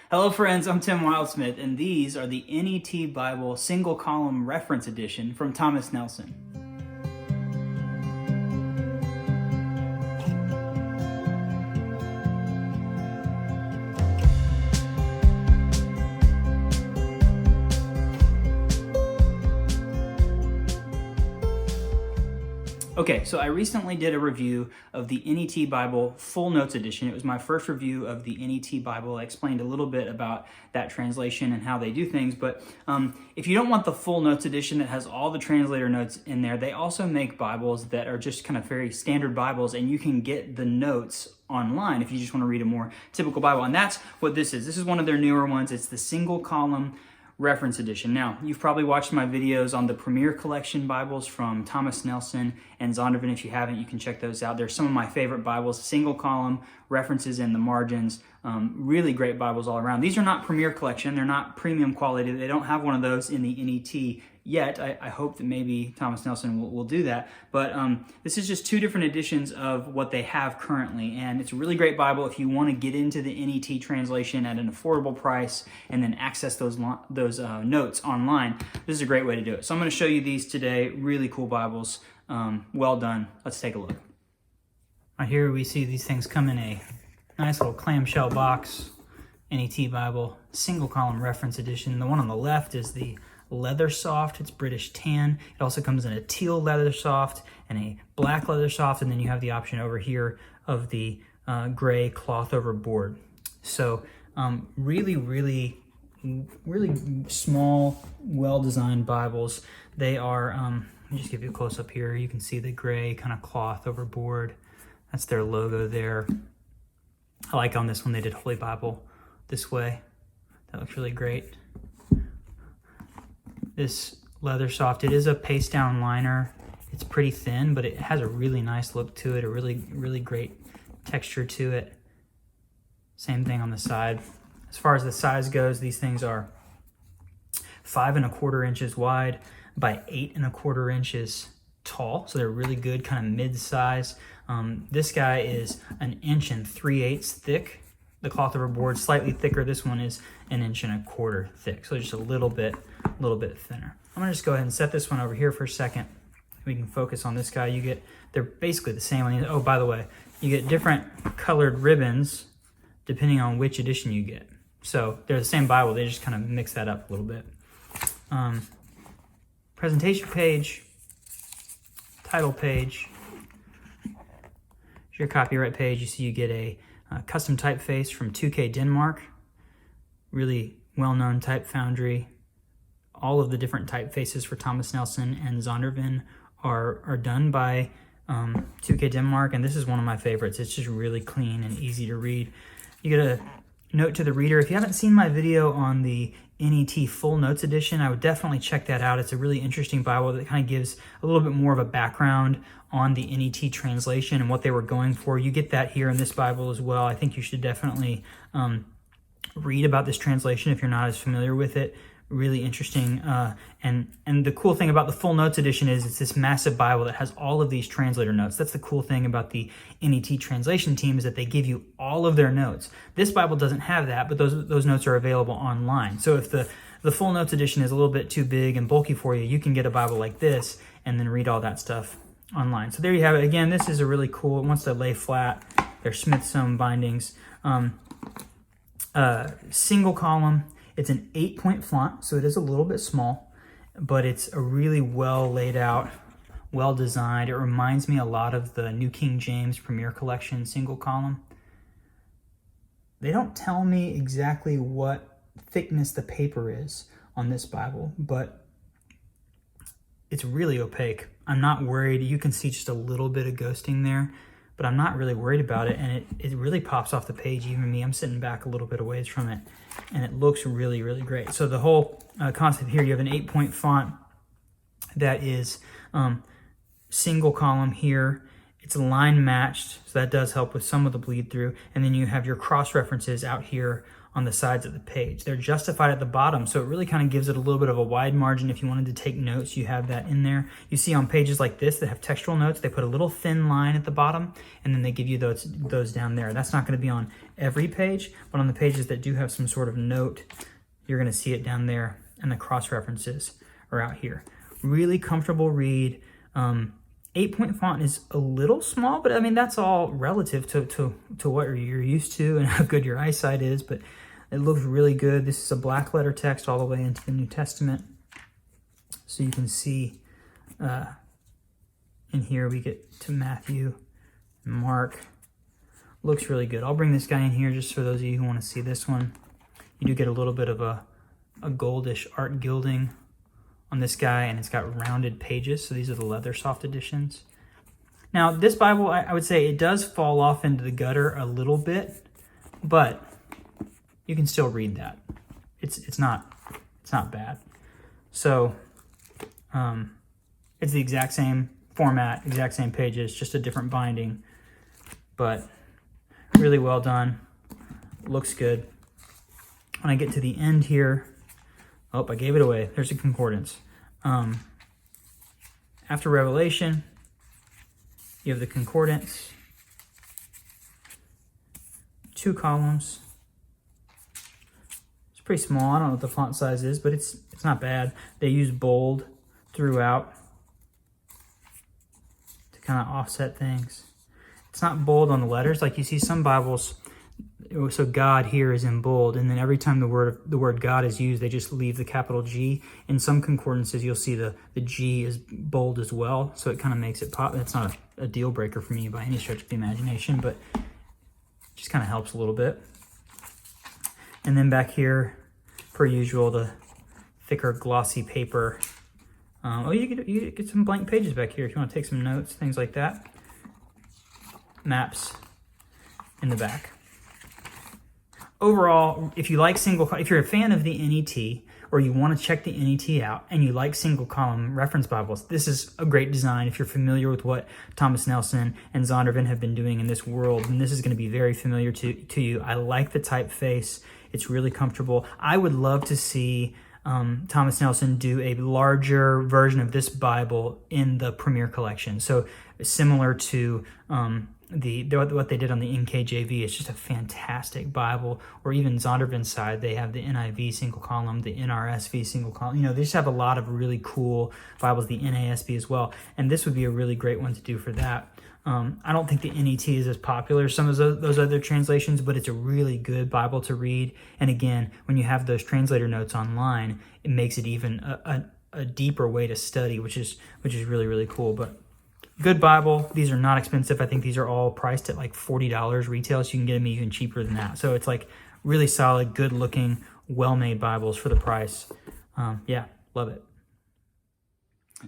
Hello friends, I'm Tim Wildsmith, and these are the NET Bible Single Column Reference Edition from Thomas Nelson. Okay, so I recently did a review of the NET Bible Full Notes Edition. It was my first review of the NET Bible. I explained a little bit about that translation and how they do things, but if you don't want the Full Notes Edition that has all the translator notes in there, they also make Bibles that are just kind of very standard Bibles, and you can get the notes online if you just want to read a more typical Bible, and that's what this is. This is one of their newer ones. It's the Single Column Reference Edition. Now, you've probably watched my videos on the Premier Collection Bibles from Thomas Nelson and Zondervan. If you haven't, you can check those out. They're some of my favorite Bibles, single column, references in the margins, really great Bibles all around. These are not Premier Collection. They're not premium quality. They don't have one of those in the NET yet. I hope that maybe Thomas Nelson will do that. But this is just two different editions of what they have currently. And it's a really great Bible if you want to get into the NET translation at an affordable price and then access those notes online. This is a great way to do it. So I'm going to show you these today. Really cool Bibles. Well done. Let's take a look. Right here we see these things come in a nice little clamshell box. NET Bible Single Column Reference Edition. The one on the left is the leather soft. It's British tan. It also comes in a teal leather soft and a black leather soft, and then you have the option over here of the gray cloth over board. So really small, well-designed Bibles. They are, let me just give you a close-up here. You can see the gray kind of cloth over board. That's their logo there. I like on this one they did Holy Bible this way. That looks really great. This leather soft, it is a paste down liner. It's pretty thin, but it has a really nice look to it, a really great texture to it. Same thing on the side. As far as the size goes, these things are 5 1/4 inches wide by 8 1/4 inches tall. So they're really good, kind of mid-size. This guy is 1 3/8 inches thick. The cloth over board slightly thicker. This one is 1 1/4 inches thick, so just a little bit thinner. I'm gonna just go ahead and set this one over here for a second. We can focus on this guy. They're basically the same. Oh, by the way, you get different colored ribbons depending on which edition you get. So they're the same Bible. They just kind of mix that up a little bit. Presentation page, title page. Your copyright page. You see you get a custom typeface from 2K Denmark. Really well-known type foundry. All of the different typefaces for Thomas Nelson and Zondervan are done by 2K Denmark, and this is one of my favorites. It's just really clean and easy to read. You get a note to the reader. If you haven't seen my video on the NET Full Notes Edition, I would definitely check that out. It's a really interesting Bible that kind of gives a little bit more of a background on the NET translation and what they were going for. You get that here in this Bible as well. I think you should definitely read about this translation if you're not as familiar with it. Really interesting. And the cool thing about the Full Notes Edition is it's this massive Bible that has all of these translator notes. That's the cool thing about the NET translation team, is that they give you all of their notes. This Bible doesn't have that, but those notes are available online. So if the Full Notes Edition is a little bit too big and bulky for you, you can get a Bible like this and then read all that stuff online. So there you have it. Again, this is a really cool, it wants to lay flat. They're Smith sewn bindings. Single column. It's an 8-point font, so it is a little bit small, but it's a really well laid out, well designed. It reminds me a lot of the New King James Premier Collection single column. They don't tell me exactly what thickness the paper is on this Bible, but it's really opaque. I'm not worried. You can see just a little bit of ghosting there, but I'm not really worried about it, and it really pops off the page. Even me, I'm sitting back a little bit away from it, and it looks really great. So the whole concept here, you have an 8-point font that is single column here. It's line matched, so that does help with some of the bleed through, and then you have your cross references out here on the sides of the page. They're justified at the bottom, so it really kind of gives it a little bit of a wide margin. If you wanted to take notes, you have that in there. You see on pages like this that have textual notes, they put a little thin line at the bottom, and then they give you those down there. That's not going to be on every page, but on the pages that do have some sort of note, you're going to see it down there, and the cross references are out here. Really comfortable read. 8-point font is a little small, but I mean, that's all relative to what you're used to and how good your eyesight is, but it looks really good. This is a black letter text all the way into the New Testament. So you can see in here we get to Matthew, Mark. Looks really good. I'll bring this guy in here just for those of you who want to see this one. You do get a little bit of a goldish art gilding on this guy, and it's got rounded pages, so these are the leather soft editions. Now, this Bible, I would say it does fall off into the gutter a little bit, but you can still read that. It's not bad. So, it's the exact same format, exact same pages, just a different binding, but really well done. Looks good. When I get to the end here, oh, I gave it away. There's a concordance. After Revelation, you have the concordance, 2 columns. It's pretty small. I don't know what the font size is, but it's not bad. They use bold throughout to kind of offset things. It's not bold on the letters like you see some Bibles. So God here is in bold, and then every time the word God is used, they just leave the capital G. In some concordances, you'll see the G is bold as well, so it kind of makes it pop. It's not a deal breaker for me by any stretch of the imagination, but it just kind of helps a little bit. And then back here, per usual, the thicker glossy paper. You get some blank pages back here if you want to take some notes, things like that. Maps in the back. Overall, if you're a fan of the NET, or you want to check the NET out, and you like single column reference Bibles, this is a great design. If you're familiar with what Thomas Nelson and Zondervan have been doing in this world, then this is going to be very familiar to you. I like the typeface. It's really comfortable. I would love to see Thomas Nelson do a larger version of this Bible in the Premier Collection. So similar to what they did on the NKJV. It's just a fantastic Bible. Or even Zondervan's side, they have the NIV single column, the NRSV single column. They just have a lot of really cool Bibles, the NASB as well. And this would be a really great one to do for that. I don't think the NET is as popular as some of those other translations, but it's a really good Bible to read. And again, when you have those translator notes online, it makes it even a deeper way to study, which is really, really cool. But good Bible. These are not expensive. I think these are all priced at like $40 retail, so you can get them even cheaper than that. So it's like really solid, good looking, well-made Bibles for the price. Yeah, love it.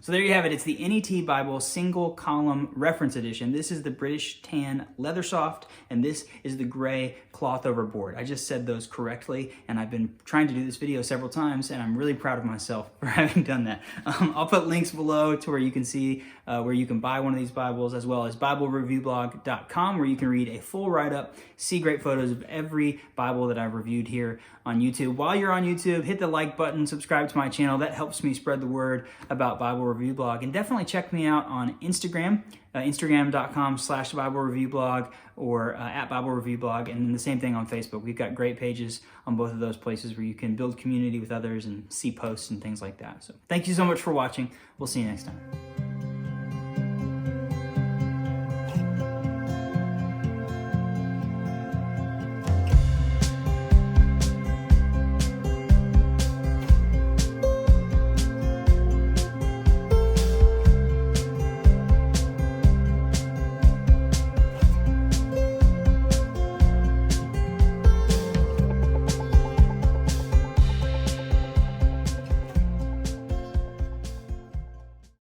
So there you have it. It's the NET Bible Single Column Reference Edition. This is the British tan leather soft, and this is the gray cloth over board. I just said those correctly, and I've been trying to do this video several times, and I'm really proud of myself for having done that. I'll put links below to where you can see where you can buy one of these Bibles, as well as BibleReviewBlog.com, where you can read a full write-up, see great photos of every Bible that I've reviewed here on YouTube. While you're on YouTube, hit the like button, subscribe to my channel. That helps me spread the word about Bible Review Blog. And definitely check me out on Instagram, Instagram.com/BibleReviewBlog or at Bible Review Blog. And then the same thing on Facebook. We've got great pages on both of those places where you can build community with others and see posts and things like that. So thank you so much for watching. We'll see you next time.